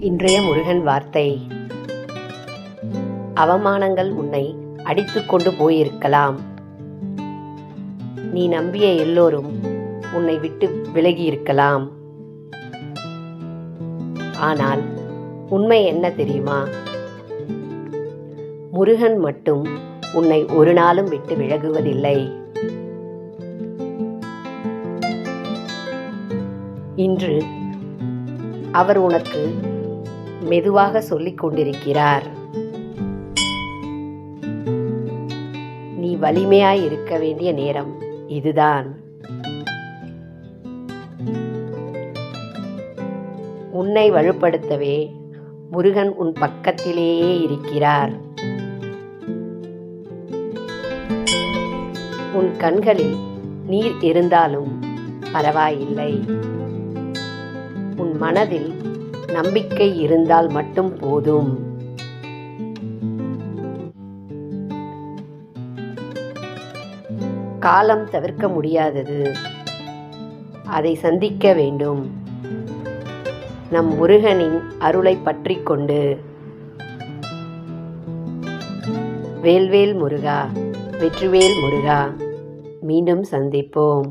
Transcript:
இன்றைய முருகன் வார்த்தை. அவமானங்கள் உன்னை அடித்துக் கொண்டு போயிருக்கலாம். நீ நம்பிய எல்லோரும் உன்னை விட்டு விலகியிருக்கலாம். ஆனால் உண்மை என்ன தெரியுமா? முருகன் மட்டும் உன்னை ஒரு நாளும் விட்டு விலகுவதில்லை. இன்று அவர் உனக்கு மெதுவாக சொல்லிக் கொண்டிருக்கிறார். நீ வலிமையாய் இருக்க வேண்டிய நேரம் இதுதான். உன்னை வலுப்படுத்தவே முருகன் உன் பக்கத்திலேயே இருக்கிறார். உன் கண்களில் நீர் இருந்தாலும் பரவாயில்லை. உன் மனதில் நம்பிக்கை இருந்தால் மட்டும் போதும். காலம் தவிர்க்க முடியாதது, அதை சந்திக்க வேண்டும். நம் முருகனின் அருளை பற்றிக் கொண்டு. வேல்வேல் முருகா, வெற்றிவேல் முருகா. மீண்டும் சந்திப்போம்.